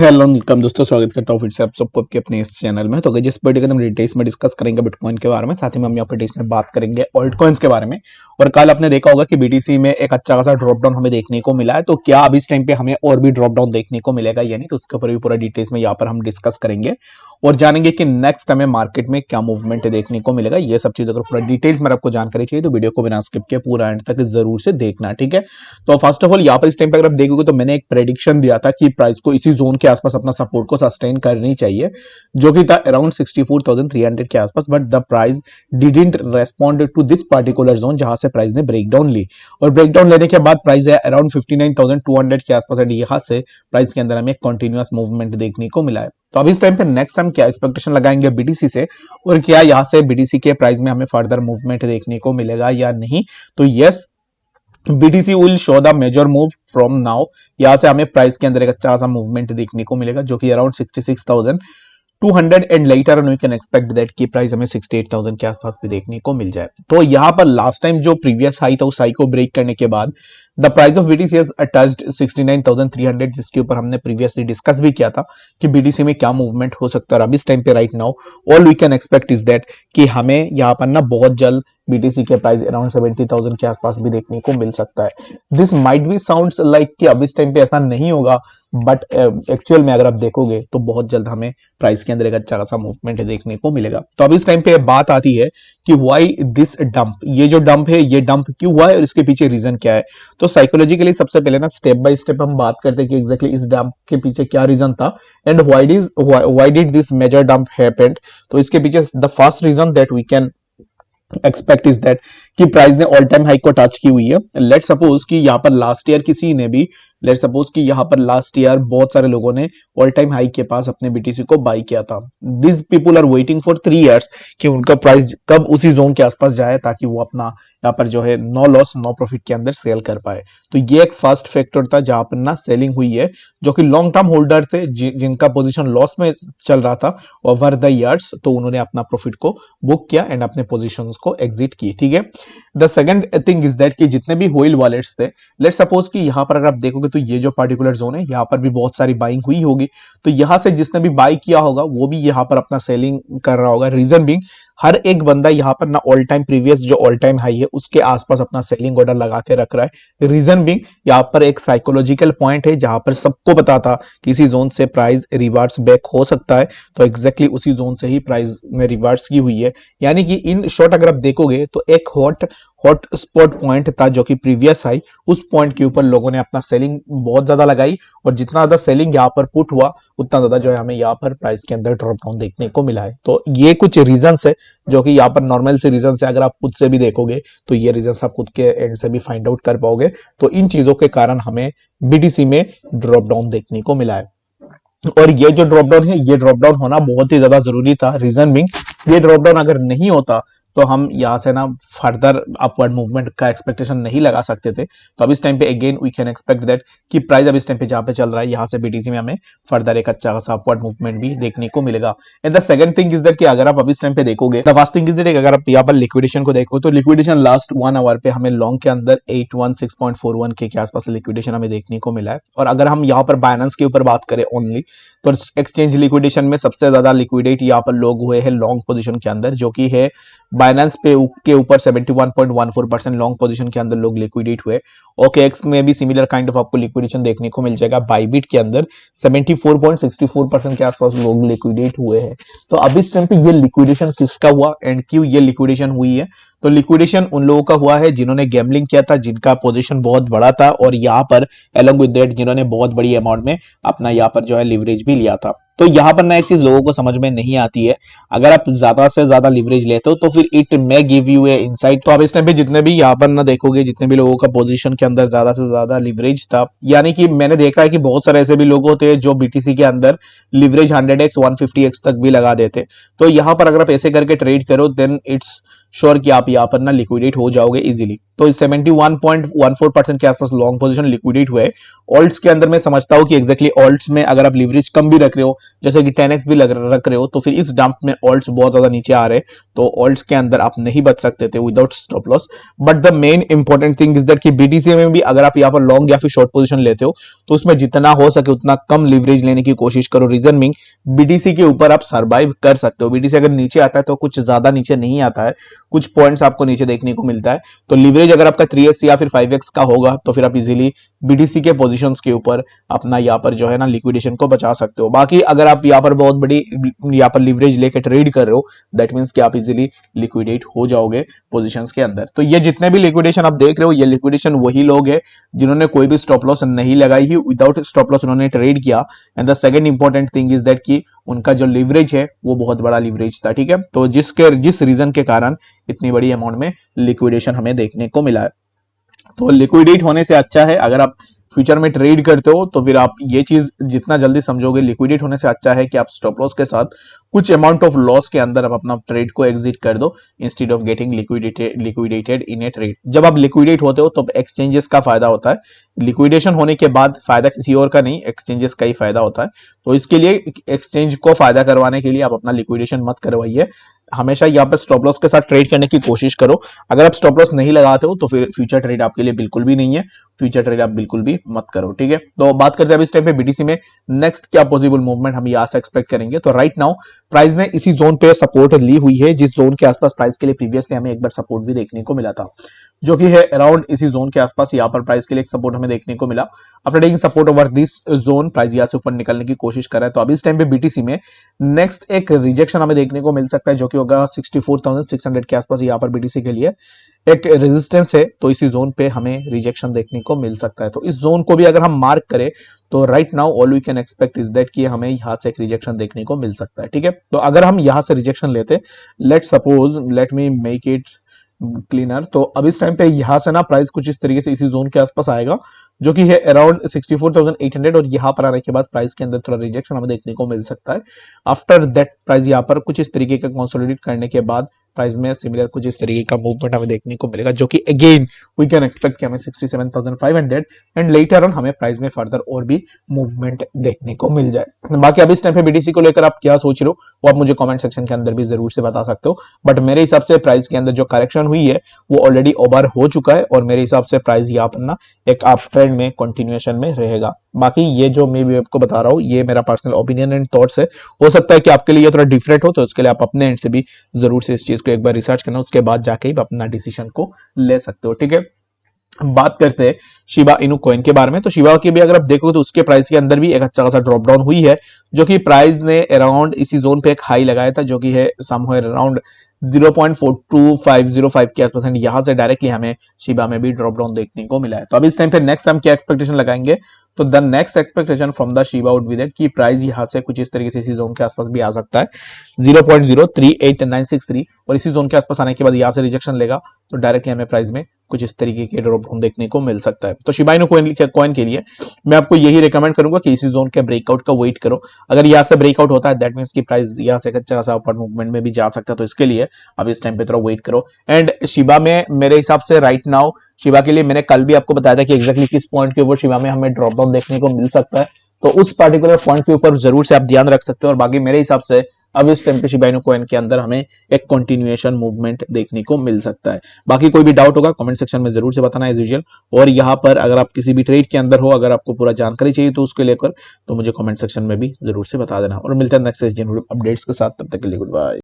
Hello welcome दोस्तों, स्वागत करता हूँ फिर से आप सबको आपके अपने इस चैनल में। तो जिस वीडियो के हम डिटेल्स में डिस्कस करेंगे बिटकॉइन के बारे में, साथ ही में हम यहाँ पर डिटेल्स में बात करेंगे ऑल्ट कॉइन्स के बारे में। और कल आपने देखा होगा कि बीटीसी में एक अच्छा खासा ड्रॉप डाउन हमें देखने को मिला है। तो क्या अब इस टाइम पे हमें और भी ड्रॉप डाउन देखने को मिलेगा या नहीं, तो उसके ऊपर भी पूरा डिटेल्स में यहाँ पर हम डिस्कस करेंगे और जानेंगे कि नेक्स्ट हमें मार्केट में क्या मूवमेंट देखने को मिलेगा। ये सब चीज अगर पूरा डिटेल्स में आपको जानकारी चाहिए तो वीडियो को बिना स्किप किए पूरा एंड तक जरूर से देखना, ठीक है। तो फर्स्ट ऑफ ऑल यहाँ पर इस टाइम पे अगर आप देखोगे तो मैंने एक प्रेडिक्शन दिया था कि प्राइस को इसी जोन के आसपास अपना सपोर्ट को सस्टेन करनी चाहिए, जो कि था अराउंड 64,300 के आसपास। But the price didn't respond to this particular zone, जहां से प्राइस ने ब्रेकडाउन ली और ब्रेकडाउन लेने के बाद प्राइस है अराउंड 59,200 के आसपास। एंड यहां से प्राइस के अंदर हमें कंटिन्यूअस मूवमेंट देखने को मिला है। तो अभी इस टाइम पे नेक्स्ट हम क्या एक्सपेक्टेशन लगाएंगे बीटीसी से, और क्या यहां से बीटीसी के प्राइस में हमें फर्दर मूवमेंट देखने को मिलेगा या नहीं। तो yes, BTC will show the major move from now. यहां से हमें प्राइस के अंदर एक अच्छा सा मूवमेंट देखने को मिलेगा, जो कि around 66,200 and later on we can expect that की प्राइस हमें 68,000 के आसपास भी देखने को मिल जाए। तो यहां पर लास्ट टाइम जो प्रीवियस हाई था उस हाई को ब्रेक करने के बाद the price of BTC has touched 69,300, जिसके ऊपर हमने प्रीवियसली डिस्कस भी किया था कि BTC में क्या मूवमेंट हो सकता है। अब इस टाइम पे right now all we can expect is that कि हमें यहाँ पर ना बहुत जल्द BTC के प्राइस अराउंड 70,000 के आसपास भी देखने को मिल सकता है। This might be sounds like कि अब इस टाइम पे ऐसा नहीं होगा, बट एक्चुअल में अगर आप देखोगे तो बहुत जल्द हमें प्राइस के अंदर एक अच्छा खासा मूवमेंट देखने को मिलेगा। तो अब इस टाइम पे बात आती है कि व्हाई दिस डंप, ये जो डंप है ये डंप क्यों हुआ है और इसके पीछे रीजन क्या है। तो साइकोलॉजिकली सबसे पहले ना स्टेप बाय स्टेप हम बात करते हैं कि एग्जैक्टली इस डंप के पीछे क्या रीजन था and why did this major dump happened. तो इसके पीछे the first reason that we can expect is that कि प्राइस ने ऑल टाइम हाई को टच की हुई है। लेट सपोज कि यहाँ पर लास्ट ईयर किसी ने भी, लेट सपोज कि यहाँ पर लास्ट ईयर बहुत सारे लोगों ने ऑल टाइम हाई के पास अपने BTC को बाई किया था। This people are waiting for 3 years कि उनका प्राइस कब उसी जोन के आसपास जाए ताकि वो अपना यहाँ पर जो है नो लॉस नो प्रॉफिट के अंदर सेल कर पाए। तो ये एक फर्स्ट फैक्टर था जहां पर ना सेलिंग हुई है, जो कि लॉन्ग टर्म होल्डर थे जिनका पोजीशन लॉस में चल रहा था ओवर द इयर्स, तो उन्होंने अपना प्रॉफिट को बुक किया एंड अपने पोजीशंस को एग्जिट किए, ठीक है। The second thing is that कि जितने भी व्हील वॉलेट्स थे, लेट सपोज कि यहाँ पर अगर आप देखोगे तो ये जो पार्टिकुलर जोन है यहाँ पर भी बहुत सारी बाइंग हुई होगी। तो यहाँ से जिसने भी बाई किया होगा वो भी यहाँ पर अपना सेलिंग कर रहा होगा। रीजन बीइंग हर एक बंदा यहाँ पर ना ऑल टाइम प्रीवियस जो ऑल टाइम हाई है उसके आसपास अपना सेलिंग ऑर्डर लगा के रख रहा है। रीजन बीइंग यहाँ पर एक साइकोलॉजिकल पॉइंट है जहां पर सबको पता था किसी जोन से प्राइस रिवर्स बैक हो सकता है, तो एग्जैक्टली उसी जोन से ही प्राइस ने रिवर्स की हुई है। यानी कि इन शॉर्ट अगर आप देखोगे तो एक हॉट स्पॉट पॉइंट था जो कि प्रीवियस हाई, उस पॉइंट के ऊपर लोगों ने अपना सेलिंग बहुत ज्यादा लगाई और जितना ज्यादा सेलिंग यहाँ पर पुट हुआ उतना ज्यादा जो है हमें यहाँ पर प्राइस के अंदर ड्रॉप डाउन देखने को मिला है। तो ये कुछ रीजन है जो कि यहाँ पर नॉर्मल से रीजन से अगर आप खुद से भी देखोगे तो ये रीजन आप खुद के एंड से भी फाइंड आउट कर पाओगे। तो इन चीजों के कारण हमें BTC में ड्रॉप डाउन देखने को मिला है और ये जो ड्रॉप डाउन है ये ड्रॉप डाउन होना बहुत ही ज्यादा जरूरी था। रीजन बीइंग ये ड्रॉप डाउन अगर नहीं होता तो हम यहाँ से ना फर्दर अपवर्ड मूवमेंट का एक्सपेक्टेशन नहीं लगा सकते थे। तो अब इस टाइम पे again we can expect that कि प्राइस अब इस टाइम पे जहाँ पे चल रहा है यहाँ से BTC में हमें फर्दर एक अच्छा खासा अपवर्ड मूवमेंट भी देखने को मिलेगा। And the second thing is that कि अगर आप अब इस टाइम पे देखोगे, the first thing is that अगर आप यहाँ पर लिक्विडेशन को देखो तो लिक्विडेशन लास्ट 1 आवर पे हमें लॉन्ग के अंदर 816.41 के आसपास लिक्विडेशन हमें देखने को मिला है। और अगर हम यहाँ पर बाइनेंस के ऊपर बात करें ओनली, तो एक्सचेंज लिक्विडेशन में सबसे ज्यादा लिक्विडेट यहाँ पर लोग हुए हैं लॉन्ग पोजीशन के अंदर, जो कि है बाइनेंस पे के ऊपर 71.14% लॉन्ग पोजीशन के अंदर लोग लिक्विडेट हुए। OKX में भी सिमिलर काइंड ऑफ आपको लिक्विडेशन देखने को मिल जाएगा। बाइबिट के अंदर 74.64% के आसपास लोग लिक्विडेट हुए हैं। तो अब इस टाइम पे ये लिक्विडेशन किसका हुआ एंड क्यों ये लिक्विडेशन हुई है? तो लिक्विडेशन उन लोगों का हुआ है जिन्होंने गैम्बलिंग किया था, जिनका पोजीशन बहुत बड़ा था और यहाँ पर अलॉन्ग विद दैट जिन्होंने बहुत बड़ी अमाउंट में अपना यहाँ पर जो है लिवरेज भी लिया था। तो यहाँ पर ना एक चीज लोगों को समझ में नहीं आती है, अगर आप ज्यादा से ज्यादा लिवरेज लेते हो तो फिर it may give U A insight. तो आप इस टाइम पे जितने भी यहाँ पर ना देखोगे जितने भी लोगों का पोजीशन के अंदर ज्यादा से ज्यादा लिवरेज था, यानी कि मैंने देखा है कि बहुत सारे ऐसे भी लोग होते हैं जो BTC के अंदर लिवरेज 100x 150x तक भी लगा देते। तो यहाँ पर अगर आप ऐसे करके ट्रेड करो देन इट्स श्योर कि आप यहाँ पर ना लिक्विडेट हो जाओगे इजीली। तो 71.14% के आसपास लॉन्ग पोजीशन लिक्विडेट हुए। ऑल्ट्स के अंदर मैं समझता हूं कि एग्जैक्टली ऑल्ट्स में अगर आप लिवरेज कम भी रख रहे हो, जैसे कि 10x भी रख रहे हो, तो फिर इस डंप में ऑल्ट्स बहुत ज्यादा नीचे आ रहे, तो ऑल्ट्स के अंदर आप नहीं बच सकते थे without stop loss. But the main important thing is that कि बीटीसी में भी अगर आप यहाँ पर लॉन्ग या फिर शॉर्ट पोजीशन लेते हो तो उसमें जितना हो सके उतना कम लिवरेज लेने की कोशिश करो। रीजन मीन बीटीसी के ऊपर आप सर्वाइव कर सकते हो। बीटीसी अगर नीचे आता है तो कुछ ज्यादा नीचे नहीं आता है, कुछ पॉइंट्स आपको नीचे देखने को मिलता है। तो लिवरेज अगर आपका 3x या फिर 5x का होगा तो फिर आप इजीली बीटीसी के पोजीशंस के ऊपर अपना यहाँ पर जो है ना लिक्विडेशन को बचा सकते हो। बाकी अगर आप यहाँ पर बहुत बड़ी यहाँ पर लिवरेज लेके ट्रेड कर रहे हो, दैट मींस कि आप इजीली लिक्विडेट हो जाओगे पोजीशंस के अंदर। तो ये जितने भी लिक्विडेशन आप देख रहे हो, ये लिक्विडेशन वही लोग हैं जिन्होंने कोई भी स्टॉप लॉस नहीं लगाई ही, विदाउट स्टॉप लॉस उन्होंने ट्रेड किया। And the second important thing is that कि उनका जो लिवरेज है वो बहुत बड़ा लिवरेज था, ठीक है। तो जिस रीजन के कारण इतनी बड़ी अमाउंट में लिक्विडेशन हमें देखने को मिला है। तो लिक्विडेट होने से अच्छा है अगर आप फ्यूचर में ट्रेड करते हो तो फिर आप ये चीज जितना जल्दी समझोगे, लिक्विडेट होने से अच्छा है कि आप स्टॉप लॉस के साथ कुछ अमाउंट ऑफ लॉस के अंदर आप अपना ट्रेड को एग्जिट कर दो instead of getting liquidated in A trade. जब आप लिक्विडेट होते हो तो एक्सचेंजेस का फायदा होता है, लिक्विडेशन होने के बाद फायदा किसी और का नहीं, एक्सचेंजेस का ही फायदा होता है। तो इसके लिए एक्सचेंज को फायदा करवाने के लिए आप अपना लिक्विडेशन मत करवाइए, हमेशा यहाँ पर स्टॉप लॉस के साथ ट्रेड करने की कोशिश करो। अगर आप स्टॉप लॉस नहीं लगाते हो तो फिर फ्यूचर ट्रेड आपके लिए बिल्कुल भी नहीं है, फ्यूचर ट्रेड आप बिल्कुल भी मत करो, ठीक है। तो बात करते हैं अब इस टाइम पे बीटीसी में नेक्स्ट क्या पॉसिबल मूवमेंट हम यहाँ से एक्सपेक्ट करेंगे। तो राइट नाउ प्राइस ने इसी जोन पे सपोर्ट ली हुई है, जिस जोन के आसपास प्राइस के लिए प्रीवियसली हमें एक बार सपोर्ट भी देखने को मिला था, जो कि है अराउंड इसी जोन के आसपास। यहाँ पर प्राइस के लिए एक सपोर्ट हमें देखने को मिला। After taking support over this zone price यहाँ से ऊपर निकलने की कोशिश कर रहा है। तो अभी इस टाइम पे बीटीसी में नेक्स्ट एक रिजेक्शन हमें देखने को मिल सकता है, जो कि होगा 64,600 के आसपास। यहाँ पर बीटीसी के लिए एक रेजिस्टेंस है, तो इसी जोन पे हमें रिजेक्शन देखने को मिल सकता है। तो इस जोन को भी अगर हम मार्क करें तो right now all we can expect is that कि हमें यहां से एक रिजेक्शन देखने को मिल सकता है, ठीक है। तो अगर हम यहां से रिजेक्शन लेते, let me make it cleaner, तो अब इस टाइम पे यहां से ना प्राइस कुछ इस तरीके से इसी जोन के आसपास आएगा, जो कि है अराउंड 64,800, और यहां पर आने के बाद प्राइस के अंदर थोड़ा रिजेक्शन हमें देखने को मिल सकता है। आफ्टर दैट प्राइस यहां पर कुछ इस तरीके का कंसोलिडेट करने के बाद प्राइस में सिमिलर कुछ इस तरीके का मूवमेंट हमें देखने को मिलेगा, जो कि अगेन वी कैन एक्सपेक्ट कि हमें 67,500 एंड लेटर ऑन हमें प्राइस में फर्दर और भी मूवमेंट देखने को मिल जाए। बाकी अभी इस टाइम पे बीटीसी को लेकर आप क्या सोच रहे हो वो आप मुझे कमेंट सेक्शन के अंदर भी जरूर से बता सकते हो। बट मेरे हिसाब से प्राइस के अंदर जो करेक्शन हुई है वो ऑलरेडी ओवर हो चुका है, और मेरे हिसाब से प्राइस यहाँ पर ना एक अप ट्रेंड में कंटिन्यूएशन में रहेगा। बाकी ये जो मैं भी आपको बता रहा हूँ ये मेरा पर्सनल ओपिनियन एंड थॉट्स है, हो सकता है कि आपके लिए ये थोड़ा डिफरेंट हो, तो उसके लिए आप अपने एंड से भी जरूर से इस चीज को एक बार रिसर्च करना, उसके बाद जाके ही अपना डिसीजन को ले सकते हो, ठीक है। बात करते हैं शिबा इनु कॉइन के बारे में। तो शिबा की भी अगर आप देखो तो उसके प्राइस के अंदर भी एक अच्छा खासा ड्रॉप डाउन हुई है, जो कि प्राइस ने अराउंड इसी जोन पे एक हाई लगाया था, जो कि है समवेयर अराउंड 0.42505 के आसपास, एंड यहां से डायरेक्टली हमें शिबा में भी ड्रॉप डाउन देखने को मिला है। तो अभी इस टाइम पे नेक्स्ट हम क्या एक्सपेक्टेशन लगाएंगे, तो the next expectation from the Shiba would be that कि प्राइस यहां से कुछ इस तरीके से इसी जोन के आसपास भी आ सकता है 0.038963, और इसी जोन के आसपास आने के बाद यहां से रिजेक्शन लेगा तो डायरेक्टली हमें प्राइस में कुछ इस तरीके के ड्रॉप डाउन देखने को मिल सकता है। तो शिबा इनु कॉइन के लिए मैं आपको यही रिकमेंड करूंगा कि इसी जोन के ब्रेकआउट का वेट करो। अगर यहां से ब्रेकआउट होता है दैट मींस कि प्राइस यहां से अच्छा खासा अपर मूवमेंट में भी जा सकता है, तो इसके लिए अब इस टाइम पे थोड़ा वेट करो। एंड शिबा में मेरे हिसाब से राइट नाउ शिबा के लिए मैंने कल भी आपको बताया था कि एग्जैक्टली किस पॉइंट के ऊपर शिबा में हमें ड्रॉप डाउन देखने को मिल सकता है, तो उस पर्टिकुलर पॉइंट के ऊपर जरूर से आप ध्यान रख सकते हो। और बाकी मेरे हिसाब से अब इस टाइम पे शिबा इनु कॉइन के अंदर हमें एक कंटिन्यूएशन मूवमेंट देखने को मिल सकता है। बाकी कोई भी डाउट होगा कमेंट सेक्शन में जरूर से बताना एज यूजुअल, और यहाँ पर अगर आप किसी भी ट्रेड के अंदर हो, अगर आपको पूरा जानकारी चाहिए तो उसके लेकर तो मुझे कमेंट सेक्शन में भी जरूर से बता देना, और मिलते हैं नेक्स्ट अपडेट्स के साथ, तब तक के लिए गुड बाय।